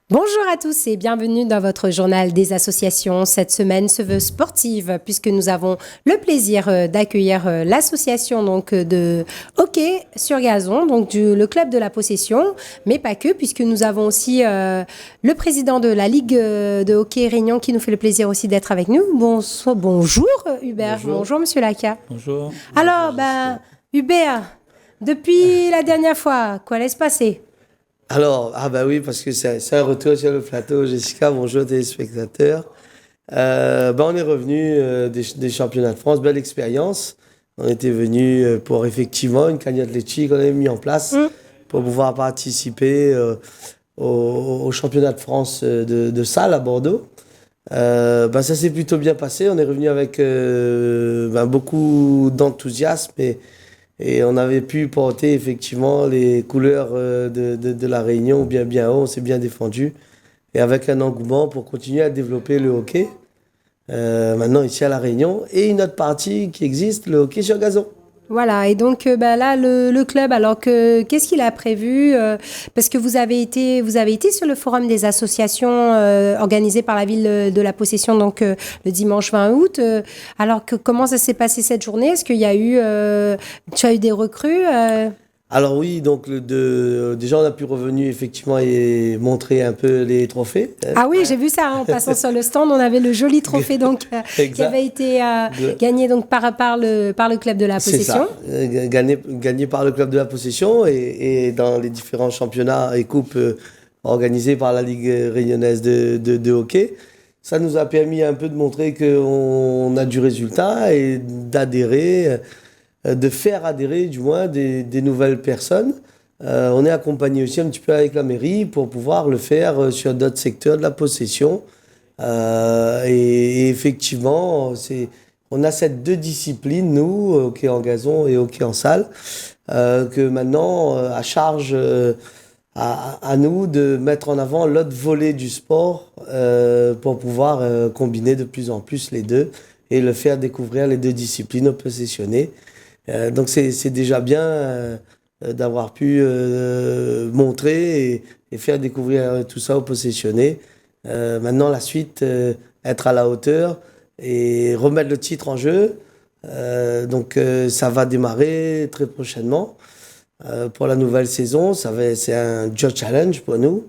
Bonjour à tous et bienvenue dans votre journal des associations. Cette semaine se veut sportive puisque nous avons le plaisir d'accueillir l'association donc de hockey sur gazon, donc le club de la Possession, mais pas que, puisque nous avons aussi le président de la Ligue de hockey Réunion qui nous fait le plaisir aussi d'être avec nous. Bonjour Hubert. Bonjour Monsieur Laca. Bonjour. Alors, Hubert, depuis la dernière fois, quoi allait se passer? Alors, oui, parce que c'est un retour sur le plateau. Jessica, bonjour téléspectateurs. On est revenu des championnats de France, belle expérience. On était venu pour effectivement une cagnotte athlétique qu'on avait mis en place pour pouvoir participer au championnat de France de salle à Bordeaux. Ça s'est plutôt bien passé. On est revenu avec beaucoup d'enthousiasme et on avait pu porter effectivement les couleurs de la Réunion bien haut. On s'est bien défendu et avec un engouement pour continuer à développer le hockey maintenant ici à la Réunion, et une autre partie qui existe, le hockey sur gazon. Voilà, et donc là, le club, alors qu'est-ce qu'il a prévu parce que vous avez été sur le forum des associations organisé par la ville de la Possession, donc le dimanche 20 août. Alors comment ça s'est passé cette journée? Est-ce qu'il y a eu, tu as eu des recrues Alors oui, donc déjà on a pu revenir effectivement et montrer un peu les trophées. Ah oui, j'ai vu ça en passant sur le stand, on avait le joli trophée donc qui avait été gagné donc par le club de la Possession. C'est ça, gagné par le club de la Possession et dans les différents championnats et coupes organisés par la Ligue réunionnaise de hockey. Ça nous a permis un peu de montrer qu'on a du résultat et d'adhérer, de faire adhérer du moins des nouvelles personnes. On est accompagné aussi un petit peu avec la mairie pour pouvoir le faire sur d'autres secteurs de la Possession. Et effectivement, on a ces deux disciplines, nous, hockey en gazon et hockey en salle, que maintenant, à charge à nous de mettre en avant l'autre volet du sport pour pouvoir combiner de plus en plus les deux et le faire découvrir les deux disciplines aux possessionnés. Donc c'est déjà bien d'avoir pu montrer et faire découvrir tout ça aux possessionnés. Maintenant, la suite, être à la hauteur et remettre le titre en jeu. Donc ça va démarrer très prochainement pour la nouvelle saison. C'est un job challenge pour nous.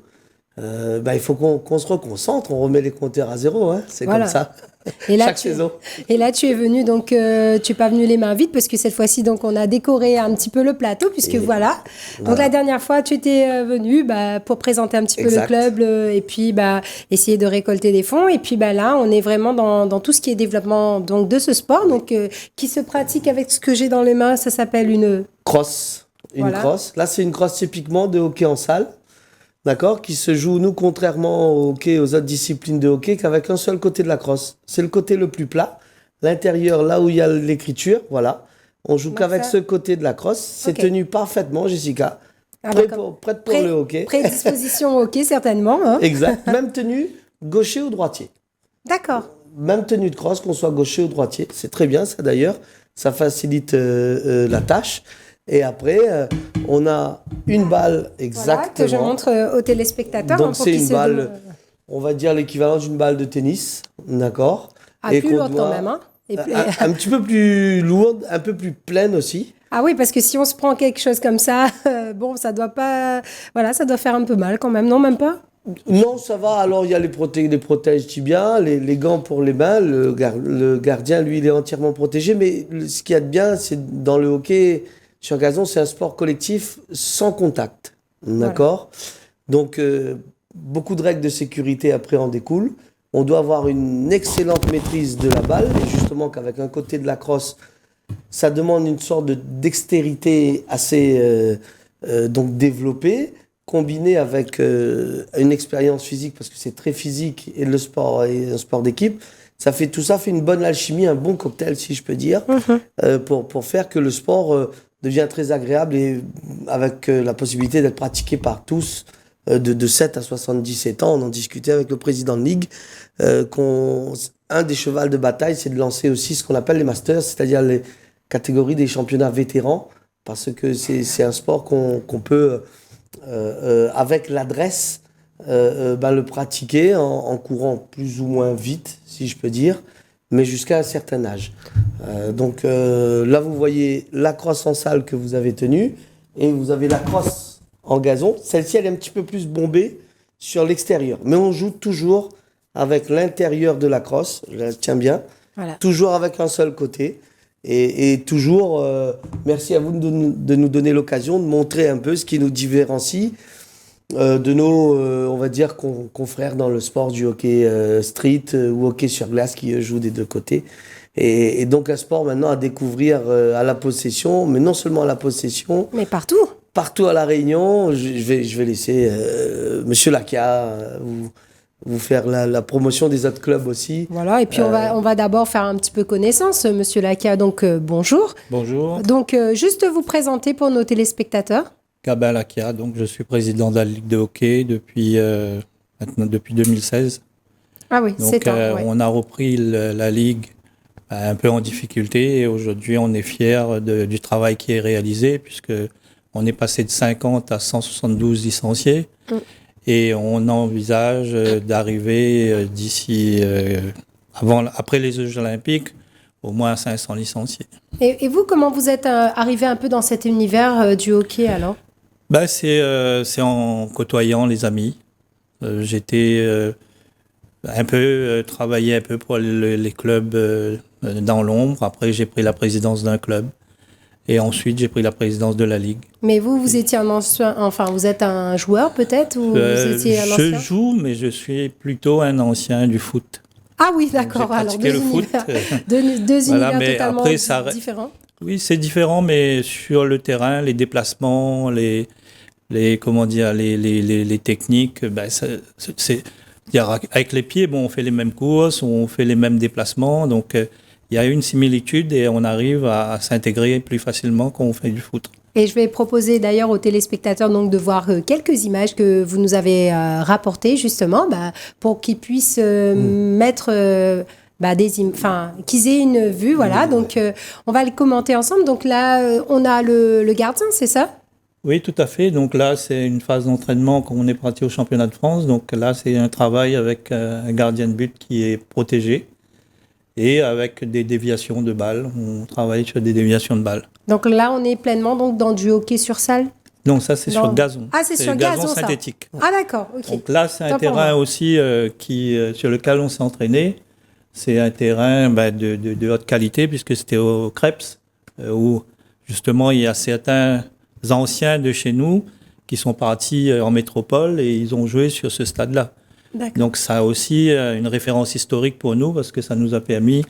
Il faut qu'on se reconcentre, on remet les compteurs à zéro, hein. C'est voilà. Comme ça. Et là, chaque saison. Et là, tu es venu, donc tu n'es pas venu les mains vides, parce que cette fois-ci, donc, on a décoré un petit peu le plateau, puisque voilà. Donc la dernière fois, tu étais venu pour présenter un petit peu le club et puis essayer de récolter des fonds. Et puis là, on est vraiment dans tout ce qui est développement donc, de ce sport, donc, qui se pratique avec ce que j'ai dans les mains. Ça s'appelle une crosse. Crosse. Là, c'est une crosse typiquement de hockey en salle. D'accord, qui se joue, nous, contrairement au hockey, aux autres disciplines de hockey, qu'avec un seul côté de la crosse. C'est le côté le plus plat. L'intérieur, là où il y a l'écriture, voilà. On joue qu'avec ce côté de la crosse. C'est tenu parfaitement, Jessica. Prête pour le hockey. Prédisposition au hockey, certainement. Hein. Exact. Même tenue, gaucher ou droitier. D'accord. Même tenue de crosse, qu'on soit gaucher ou droitier. C'est très bien, ça, d'ailleurs. Ça facilite la tâche. Et après, on a une balle exactement. Voilà, que je montre aux téléspectateurs. Donc, c'est une balle, on va dire l'équivalent d'une balle de tennis, d'accord. Et plus lourde quand même, hein. Un petit peu plus lourde, un peu plus pleine aussi. Ah oui, parce que si on se prend quelque chose comme ça, ça doit pas... Voilà, ça doit faire un peu mal quand même, non, même pas? Non, ça va. Alors, il y a les protèges tibia, les gants pour les mains. Le gardien, lui, il est entièrement protégé. Mais ce qu'il y a de bien, c'est dans le hockey... Sur gazon, c'est un sport collectif sans contact, d'accord ? Donc, beaucoup de règles de sécurité après en découlent. On doit avoir une excellente maîtrise de la balle, et justement qu'avec un côté de la crosse, ça demande une sorte de dextérité assez donc développée, combinée avec une expérience physique, parce que c'est très physique, et le sport est un sport d'équipe. tout ça fait une bonne alchimie, un bon cocktail, si je peux dire, pour faire que le sport devient très agréable et avec la possibilité d'être pratiqué par tous de 7 à 77 ans. On en discutait avec le président de Ligue. Un des chevals de bataille, c'est de lancer aussi ce qu'on appelle les masters, c'est-à-dire les catégories des championnats vétérans, parce que c'est un sport qu'on peut, avec l'adresse, le pratiquer en courant plus ou moins vite, si je peux dire, mais jusqu'à un certain âge. Donc là, vous voyez la crosse en salle que vous avez tenue, et vous avez la crosse en gazon. Celle-ci, elle est un petit peu plus bombée sur l'extérieur, mais on joue toujours avec l'intérieur de la crosse, je tiens bien, voilà. Toujours avec un seul côté. Et toujours, merci à vous de nous donner l'occasion de montrer un peu ce qui nous différencie de nos, on va dire, confrères dans le sport du hockey street ou hockey sur glace qui jouent des deux côtés. Et donc un sport maintenant à découvrir à la possession, mais non seulement à la possession. Mais partout. Partout à La Réunion. Je vais laisser Monsieur Lakia vous faire la promotion des autres clubs aussi. Voilà, et puis on va d'abord faire un petit peu connaissance, Monsieur Lakia. Donc bonjour. Bonjour. Donc juste vous présenter pour nos téléspectateurs. Gabin Lakia, donc je suis président de la Ligue de hockey depuis 2016. Ah oui, donc, c'est ouais. On a repris la Ligue un peu en difficulté et aujourd'hui on est fiers du travail qui est réalisé puisque on est passé de 50 à 172 licenciés. Et on envisage d'arriver d'ici, après les Jeux Olympiques, au moins à 500 licenciés. Et vous, comment vous êtes arrivé un peu dans cet univers du hockey alors ? C'est en côtoyant les amis. J'étais travaillé un peu pour les clubs dans l'ombre. Après, j'ai pris la présidence d'un club. Et ensuite, j'ai pris la présidence de la Ligue. Mais vous étiez un ancien... Enfin, vous êtes un joueur peut-être ou vous étiez un ancien ? Je joue, mais je suis plutôt un ancien du foot. Ah oui, d'accord. Alors, deux univers totalement différents. Oui, c'est différent, mais sur le terrain, les déplacements, les techniques, avec les pieds, on fait les mêmes courses, on fait les mêmes déplacements, donc... Il y a une similitude et on arrive à s'intégrer plus facilement quand on fait du foot. Et je vais proposer d'ailleurs aux téléspectateurs donc, de voir quelques images que vous nous avez rapportées justement pour qu'ils puissent mettre qu'ils aient une vue. Voilà, donc on va le commenter ensemble. Donc là, on a le gardien, c'est ça ? Oui, tout à fait. Donc là, c'est une phase d'entraînement quand on est parti au championnat de France. Donc là, c'est un travail avec un gardien de but qui est protégé. Et avec des déviations de balles. On travaille sur des déviations de balles. Donc là, on est pleinement dans du hockey sur salle ? Non, ça, c'est sur gazon. Ah, c'est sur gazon synthétique. Ça. Ah, d'accord. Okay. Donc là, c'est un terrain aussi sur lequel on s'est entraîné. C'est un terrain de haute qualité, puisque c'était au Krebs, où justement, il y a certains anciens de chez nous qui sont partis en métropole et ils ont joué sur ce stade-là. D'accord. Donc ça a aussi une référence historique pour nous parce que ça nous a permis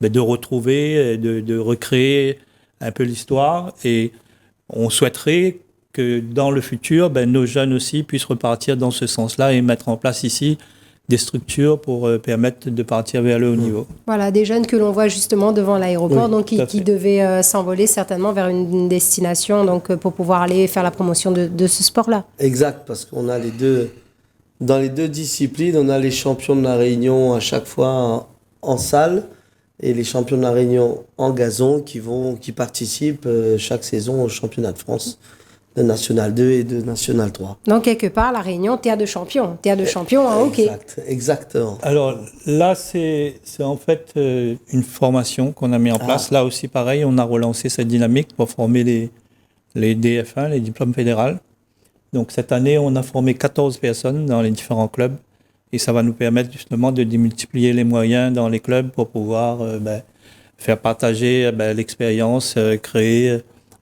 de retrouver, de recréer un peu l'histoire et on souhaiterait que dans le futur, nos jeunes aussi puissent repartir dans ce sens-là et mettre en place ici des structures pour permettre de partir vers le haut niveau. Voilà, des jeunes que l'on voit justement devant l'aéroport, oui, donc qui devaient s'envoler certainement vers une destination donc, pour pouvoir aller faire la promotion de ce sport-là. Exact, parce qu'on a les deux... Dans les deux disciplines, on a les champions de la Réunion à chaque fois en salle et les champions de la Réunion en gazon qui participent chaque saison au championnat de France de National 2 et de National 3. Donc, quelque part, la Réunion, terre de champions en hockey. Exactement. Alors là, c'est en fait une formation qu'on a mis en place. Là aussi, pareil, on a relancé cette dynamique pour former les DF1, les diplômes fédéraux. Donc cette année, on a formé 14 personnes dans les différents clubs et ça va nous permettre justement de démultiplier les moyens dans les clubs pour pouvoir faire partager l'expérience, créer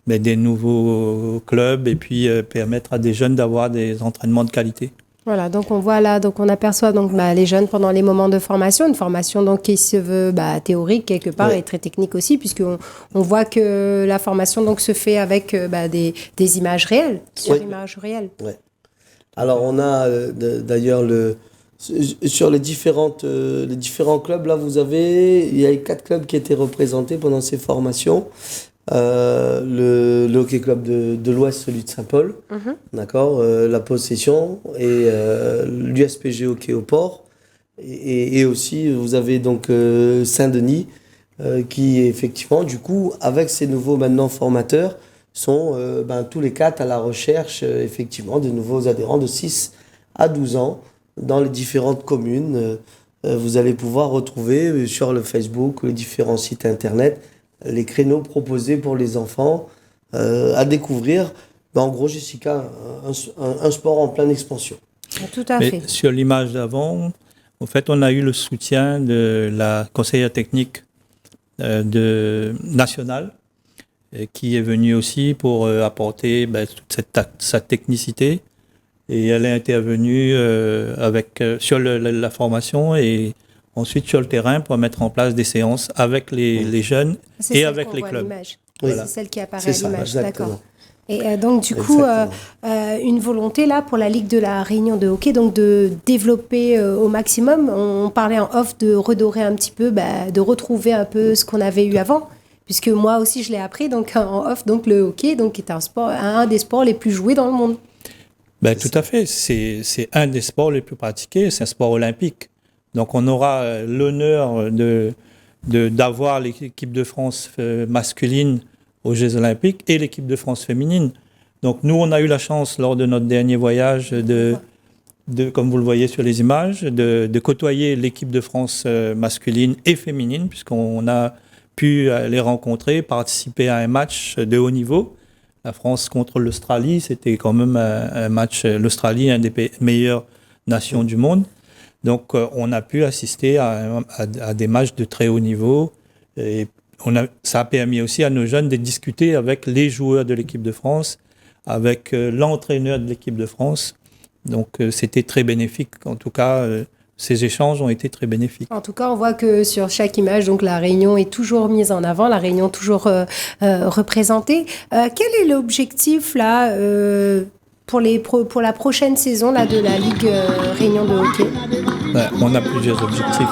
des nouveaux clubs et puis permettre à des jeunes d'avoir des entraînements de qualité. Voilà, donc on voit là, donc on aperçoit donc les jeunes pendant les moments de formation, une formation donc qui se veut théorique quelque part et très technique aussi, puisqu'on voit que la formation donc se fait avec des images réelles, sur images réelles. Ouais. Alors on a d'ailleurs Sur les différents clubs, là, il y a 4 clubs qui étaient représentés pendant ces formations. Le Hockey Club de l'Ouest, celui de Saint-Paul, d'accord, la Possession et l'USPG Hockey au Port. Et aussi, vous avez donc Saint-Denis, qui effectivement, du coup, avec ces nouveaux maintenant formateurs, sont tous les 4 à la recherche, effectivement, de nouveaux adhérents de 6 à 12 ans dans les différentes communes. Vous allez pouvoir retrouver sur le Facebook ou les différents sites internet les créneaux proposés pour les enfants à découvrir. En gros, Jessica, un sport en pleine expansion. Tout à fait. Sur l'image d'avant, en fait, on a eu le soutien de la conseillère technique nationale qui est venue aussi pour apporter toute sa technicité. Et elle est intervenue sur la formation et ensuite sur le terrain pour mettre en place des séances avec les jeunes et avec les clubs. Oui, Voilà. c'est celle qui apparaît à l'image, exactement. d'accord. Et donc du coup, une volonté là pour la Ligue de la Réunion de hockey, donc de développer au maximum. On parlait en off de redorer un petit peu, de retrouver un peu ce qu'on avait eu avant, puisque moi aussi je l'ai appris donc en off. Donc le hockey, donc est un des sports les plus joués dans le monde. Tout à fait. C'est un des sports les plus pratiqués. C'est un sport olympique. Donc on aura l'honneur d'avoir l'équipe de France masculine aux Jeux Olympiques et l'équipe de France féminine. Donc nous, on a eu la chance lors de notre dernier voyage comme vous le voyez sur les images, de côtoyer l'équipe de France masculine et féminine, puisqu'on a pu les rencontrer, participer à un match de haut niveau. La France contre l'Australie, c'était quand même un match. L'Australie, une des meilleures nations du monde. Donc, on a pu assister à des matchs de très haut niveau. Et ça a permis aussi à nos jeunes de discuter avec les joueurs de l'équipe de France, avec l'entraîneur de l'équipe de France. Donc, c'était très bénéfique. En tout cas, ces échanges ont été très bénéfiques. En tout cas, on voit que sur chaque image, donc la Réunion est toujours mise en avant, la Réunion toujours représentée. Quel est l'objectif là pour la prochaine saison là, de la Ligue Réunion de hockey? On a plusieurs objectifs.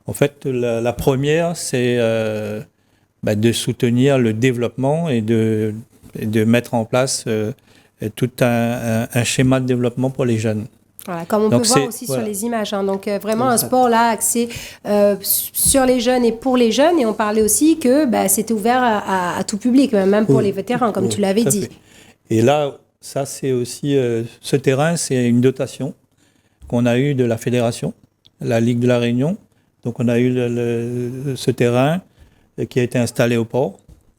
En fait, la première, c'est de soutenir le développement et de mettre en place tout un schéma de développement pour les jeunes. Voilà, comme on peut voir aussi sur les images. Donc, vraiment un sport là axé sur les jeunes et pour les jeunes. Et on parlait aussi que c'était ouvert à tout public, même pour les vétérans, comme tu l'avais dit. Et là, ça, c'est aussi... ce terrain, c'est une dotation qu'on a eue de la fédération, la Ligue de la Réunion. Donc, on a eu ce terrain qui a été installé au port.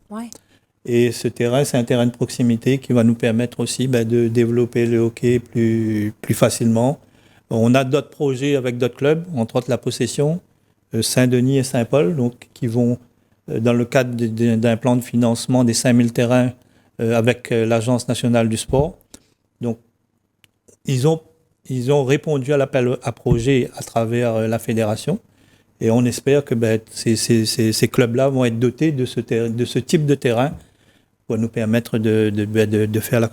Ouais. Et ce terrain, c'est un terrain de proximité qui va nous permettre aussi de développer le hockey plus facilement. On a d'autres projets avec d'autres clubs, entre autres la Possession, Saint-Denis et Saint-Paul, donc, qui vont, dans le cadre d'un plan de financement des 5000 terrains avec l'Agence nationale du sport. Donc, ils ont répondu à l'appel à projet à travers la fédération. Et on espère que ces clubs-là vont être dotés de ce type de terrain pour nous permettre de faire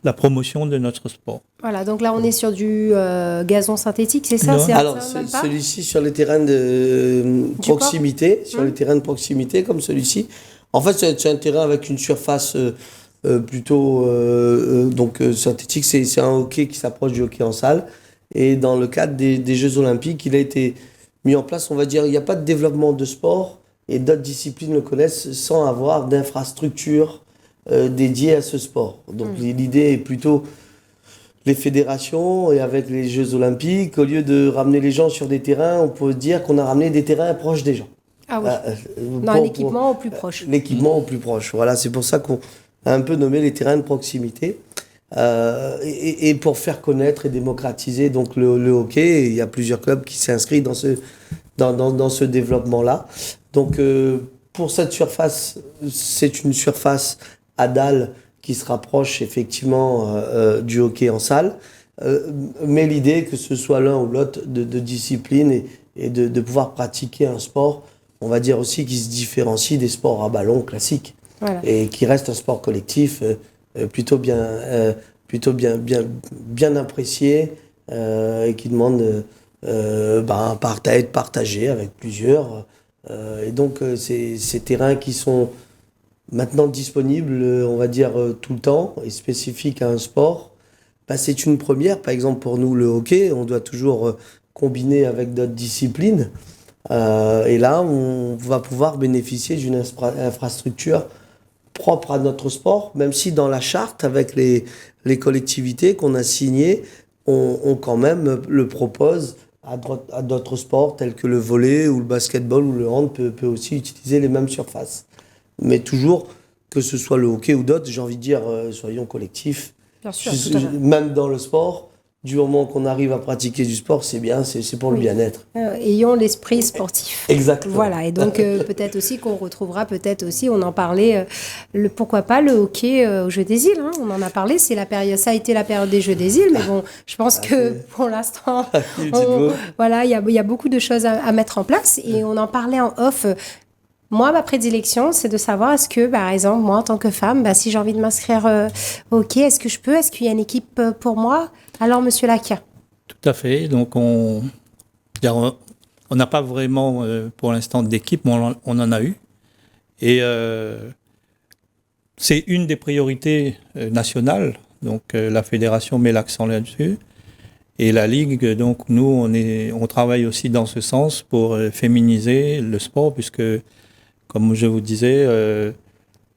la promotion de notre sport. Voilà, donc là on est sur du gazon synthétique, c'est ça? Alors celui-ci sur les terrains de proximité, les terrains de proximité comme celui-ci. En fait, c'est un terrain avec une surface plutôt synthétique. C'est un hockey qui s'approche du hockey en salle. Et dans le cadre des Jeux Olympiques, il a été mis en place, on va dire, il n'y a pas de développement de sport et d'autres disciplines le connaissent sans avoir d'infrastructure dédiée à ce sport. Donc l'idée est plutôt les fédérations et avec les Jeux Olympiques, au lieu de ramener les gens sur des terrains, on peut dire qu'on a ramené des terrains proches des gens. Ah oui, l'équipement au plus proche. L'équipement au plus proche, voilà, c'est pour ça qu'on a un peu nommé les terrains de proximité. Et pour faire connaître et démocratiser donc le hockey, il y a plusieurs clubs qui s'inscrivent dans ce développement-là. Donc pour cette surface, c'est une surface à dalles qui se rapproche effectivement du hockey en salle, mais l'idée que ce soit l'un ou l'autre de discipline et de pouvoir pratiquer un sport, on va dire aussi qui se différencie des sports à ballon classiques, voilà. Et qui reste un sport collectif plutôt bien apprécié et qui demande être partagés avec plusieurs. Et donc, ces terrains qui sont maintenant disponibles, on va dire, tout le temps et spécifiques à un sport, c'est une première. Par exemple, pour nous, le hockey, on doit toujours combiner avec d'autres disciplines. Et là, on va pouvoir bénéficier d'une infrastructure propre à notre sport, même si dans la charte, avec les collectivités qu'on a signées, on quand même le propose à d'autres sports tels que le volley ou le basketball ou le hand peut aussi utiliser les mêmes surfaces. Mais toujours, que ce soit le hockey ou d'autres, j'ai envie de dire, soyons collectifs. Bien sûr, tout à fait. Même dans le sport, du moment qu'on arrive à pratiquer du sport, c'est bien, c'est pour le bien-être. Ayons l'esprit sportif. Exactement. Voilà, et donc peut-être aussi qu'on retrouvera, peut-être aussi, on en parlait, pourquoi pas le hockey aux Jeux des Îles, on en a parlé, c'est la période, ça a été la période des Jeux des Îles, mais bon, je pense que pour l'instant, voilà, il y a beaucoup de choses à mettre en place, et on en parlait en off. Moi, ma prédilection, c'est de savoir est-ce que, par exemple, moi, en tant que femme, si j'ai envie de m'inscrire au hockey, est-ce que je peux? Est-ce qu'il y a une équipe pour moi? Alors, Monsieur Lakia. Tout à fait. Donc, on n'a pas vraiment, pour l'instant, d'équipe, mais on en a eu. Et c'est une des priorités nationales. Donc, la fédération met l'accent là-dessus. Et la Ligue, donc, nous, on travaille aussi dans ce sens pour féminiser le sport, puisque, comme je vous disais,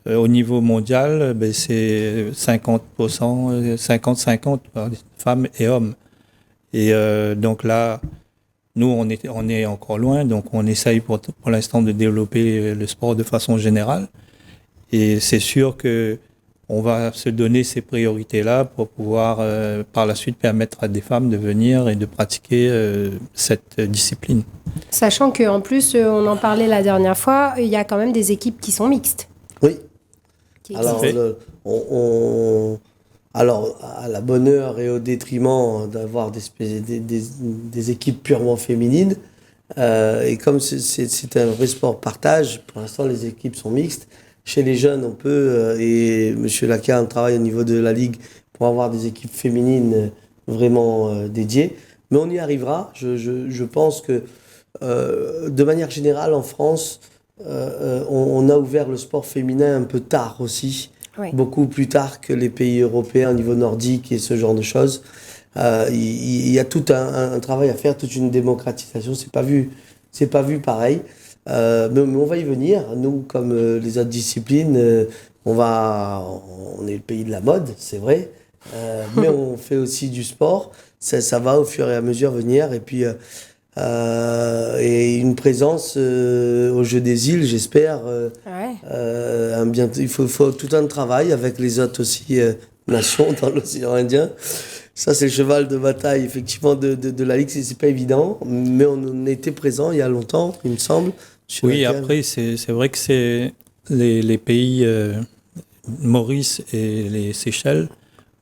au niveau mondial, c'est 50%, 50-50, femmes et hommes. Et donc là, nous, on est encore loin, donc on essaye pour l'instant de développer le sport de façon générale. Et c'est sûr que on va se donner ces priorités-là pour pouvoir, par la suite, permettre à des femmes de venir et de pratiquer cette discipline. Sachant qu'en plus, on en parlait la dernière fois, il y a quand même des équipes qui sont mixtes. Oui. Alors, à la bonne heure et au détriment d'avoir des équipes purement féminines, et comme c'est un vrai sport partage, pour l'instant, les équipes sont mixtes. Chez les jeunes, on peut, et M. Lacan travaille au niveau de la Ligue pour avoir des équipes féminines vraiment dédiées. Mais on y arrivera. Je pense que, de manière générale, en France, on a ouvert le sport féminin un peu tard aussi. Oui. Beaucoup plus tard que les pays européens au niveau nordique et ce genre de choses. Il y a tout un travail à faire, toute une démocratisation. C'est pas vu pareil. Mais on va y venir. Nous, comme les autres disciplines, on est le pays de la mode, c'est vrai. Mais on fait aussi du sport. Ça va au fur et à mesure venir. Et puis, et une présence au Jeux des Îles, j'espère. Il faut tout un travail avec les autres aussi nations dans l'océan Indien. Ça, c'est le cheval de bataille, effectivement, de la Ligue. C'est pas évident, mais on était présent il y a longtemps, il me semble. Oui, après, c'est vrai que c'est les pays Maurice et les Seychelles,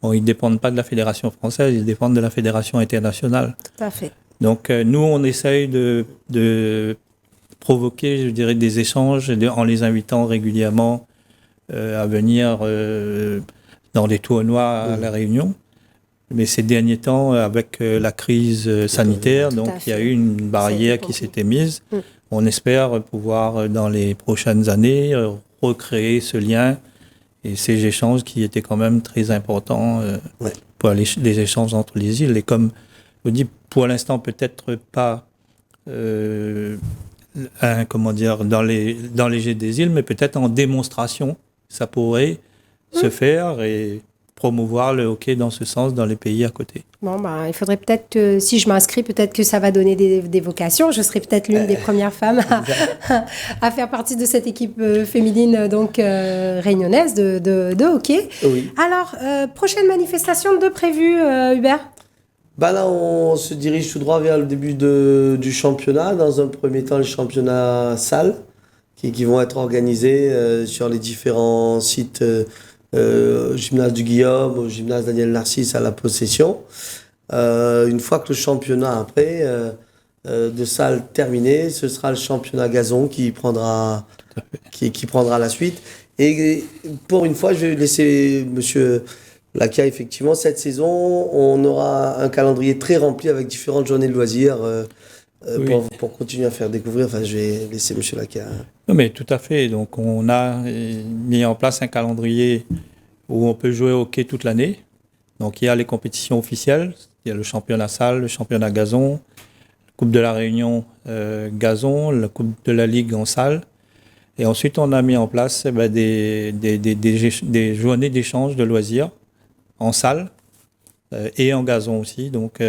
ils ne dépendent pas de la Fédération française, ils dépendent de la Fédération internationale. Tout à fait. Donc, nous, on essaye de provoquer, je dirais, des échanges en les invitant régulièrement à venir dans des tournois à La Réunion. Mais ces derniers temps, avec la crise sanitaire, donc il y a eu une barrière qui s'était mise. On espère pouvoir, dans les prochaines années, recréer ce lien et ces échanges qui étaient quand même très importants pour les échanges entre les îles. Et comme je vous dis, pour l'instant, peut-être pas dans les Jeux des îles, mais peut-être en démonstration, ça pourrait se faire et promouvoir le hockey dans ce sens dans les pays à côté. Bon, il faudrait peut-être que, si je m'inscris, peut-être que ça va donner des vocations. Je serai peut-être l'une des premières femmes à faire partie de cette équipe féminine donc réunionnaise de hockey. Oui. Alors, prochaine manifestation de prévue, Hubert? Là, on se dirige tout droit vers le début du championnat. Dans un premier temps, les championnats salles qui vont être organisés sur les différents sites au gymnase du Guillaume, au gymnase Daniel Narcisse à la Possession. Une fois que le championnat après de salle terminé, ce sera le championnat gazon qui prendra la suite. Et pour une fois, je vais laisser Monsieur L'ACA, effectivement, cette saison, on aura un calendrier très rempli avec différentes journées de loisirs Oui. pour continuer à faire découvrir. Enfin, je vais laisser Monsieur Laca. Non, mais tout à fait. Donc, on a mis en place un calendrier où on peut jouer au hockey toute l'année. Donc, il y a les compétitions officielles. Il y a le championnat salle, le championnat gazon, la Coupe de la Réunion gazon, la Coupe de la Ligue en salle. Et ensuite, on a mis en place des journées d'échange de loisirs en salle et en gazon aussi. Donc,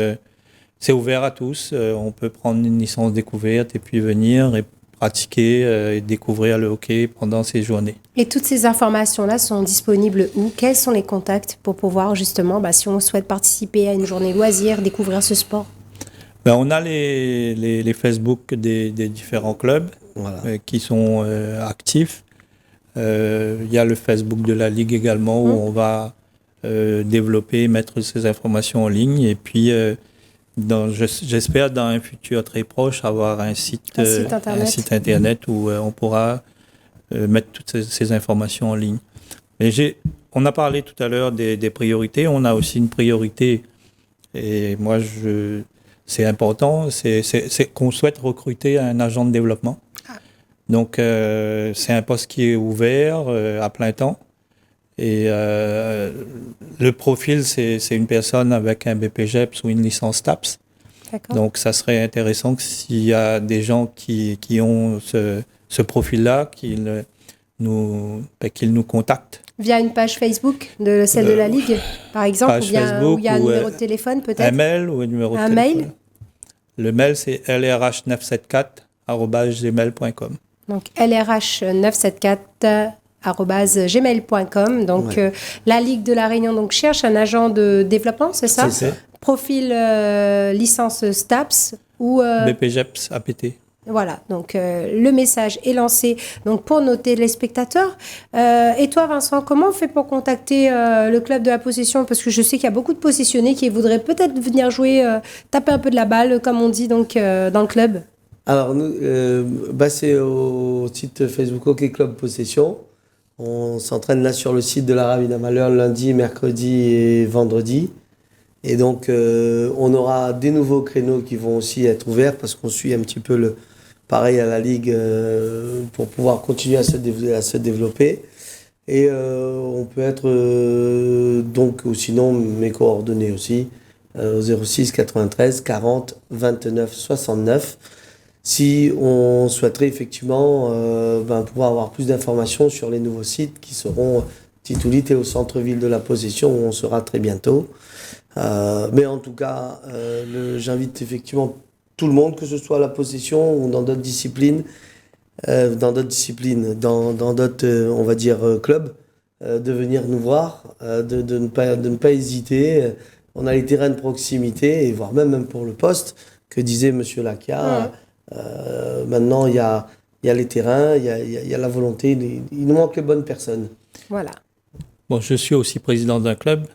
c'est ouvert à tous. On peut prendre une licence découverte et puis venir et pratiquer et découvrir le hockey pendant ces journées. Et toutes ces informations-là sont disponibles où? Quels sont les contacts pour pouvoir justement, si on souhaite participer à une journée loisir, découvrir ce sport? On a les Facebook des différents clubs qui sont actifs. Il y a le Facebook de la Ligue également où on va développer, mettre ces informations en ligne. Et puis, j'espère dans un futur très proche avoir un site internet où on pourra mettre toutes ces informations en ligne. Mais on a parlé tout à l'heure des priorités. On a aussi une priorité, et moi, c'est important, c'est qu'on souhaite recruter un agent de développement. Donc, c'est un poste qui est ouvert à plein temps. Et le profil, c'est une personne avec un BPGEPS ou une licence TAPS. D'accord. Donc, ça serait intéressant que s'il y a des gens qui ont ce profil-là, qu'ils nous contactent. Via une page Facebook de celle de la Ligue, par exemple, ou bien où il y a un numéro de téléphone peut-être? Un mail ou un numéro de téléphone. Mail? Le mail, c'est lrh974@gmail.com. Donc, lrh974@gmail.com. Donc, la Ligue de la Réunion donc, cherche un agent de développement, c'est ça? C'est ça. Profil licence STAPS ou... BPGEPS, APT. Voilà, donc le message est lancé donc, pour nos téléspectateurs. Et toi, Vincent, comment on fait pour contacter le club de la possession? Parce que je sais qu'il y a beaucoup de possessionnés qui voudraient peut-être venir jouer, taper un peu de la balle, comme on dit, donc, dans le club. Alors, nous, c'est au site Facebook Hockey Club Possession. On s'entraîne là sur le site de la Ravina Malheur lundi, mercredi et vendredi. Et donc, on aura des nouveaux créneaux qui vont aussi être ouverts parce qu'on suit un petit peu pareil à la Ligue pour pouvoir continuer à se développer. Et on peut être, ou sinon, mes coordonnées aussi, au 06 93 40 29 69. Si on souhaiterait effectivement pouvoir avoir plus d'informations sur les nouveaux sites qui seront Titoulit et au centre-ville de la Possession où on sera très bientôt. Mais en tout cas, j'invite effectivement tout le monde, que ce soit à la Possession ou dans d'autres disciplines, dans d'autres, on va dire, clubs, de venir nous voir, de ne pas hésiter. On a les terrains de proximité, et voire même pour le poste, que disait Monsieur Lacia. Maintenant, il y a les terrains, il y a la volonté, il nous manque les bonnes personnes. Voilà. Bon, je suis aussi président d'un club.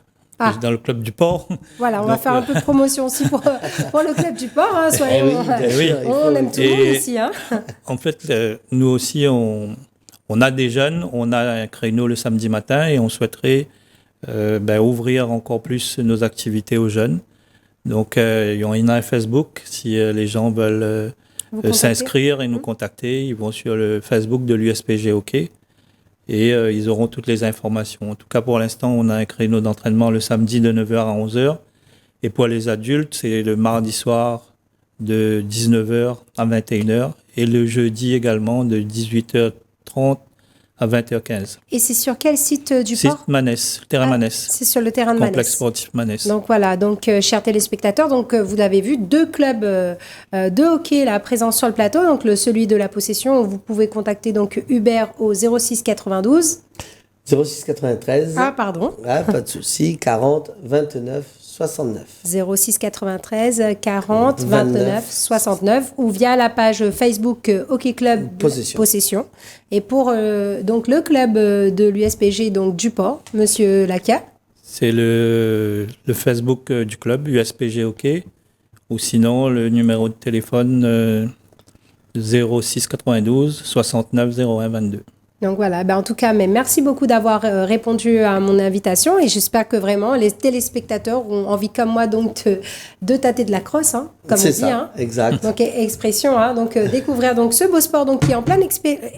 Dans le club du port. Voilà, on va faire un peu de promotion aussi pour le club du port. Hein, on aime tout le monde ici. Hein. En fait, nous aussi, on a des jeunes, on a un créneau le samedi matin et on souhaiterait ouvrir encore plus nos activités aux jeunes. Donc, il y en a un Facebook. Si les gens veulent s'inscrire et nous contacter, ils vont sur le Facebook de l'USPG Hockey. Et ils auront toutes les informations. En tout cas, pour l'instant, on a un créneau d'entraînement le samedi de 9h à 11h. Et pour les adultes, c'est le mardi soir de 19h à 21h. Et le jeudi également de 18h30 à 20h15. Et c'est sur quel site du port? Site Manès, terrain Manès. C'est sur le terrain de Manès. Complexe sportif Manès. Donc voilà, chers téléspectateurs, vous l'avez vu, 2 clubs de hockey là, présents sur le plateau. Donc celui de la Possession, vous pouvez contacter donc Hubert au 06 92. 06 93. Ah, pardon. Ah, pas de souci, 40 29 69. 06 93 40 29 69 ou via la page Facebook Hockey Club Possession. Et pour donc le club de l'USPG donc du port, Monsieur Lacia. C'est le Facebook du club USPG Hockey ou sinon le numéro de téléphone 06 92 69 01 22. Donc voilà, en tout cas, mais merci beaucoup d'avoir répondu à mon invitation et j'espère que vraiment les téléspectateurs ont envie comme moi donc de tâter de la crosse, hein, comme on dit. C'est ça, exact. Donc expression, donc découvrir donc ce beau sport donc qui est en pleine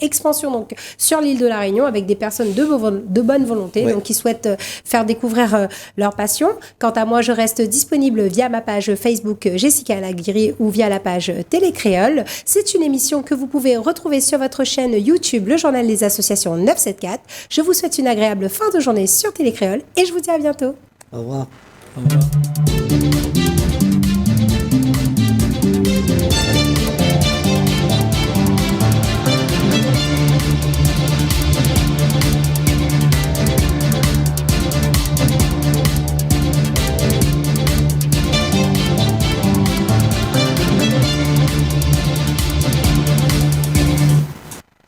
expansion donc sur l'île de la Réunion avec des personnes de bonne volonté donc qui souhaitent faire découvrir leur passion. Quant à moi, je reste disponible via ma page Facebook Jessica Laguiri ou via la page Télé Créole. C'est une émission que vous pouvez retrouver sur votre chaîne YouTube, le Journal des Associations 974. Je vous souhaite une agréable fin de journée sur Télé Créole et je vous dis à bientôt. Au revoir. Au revoir.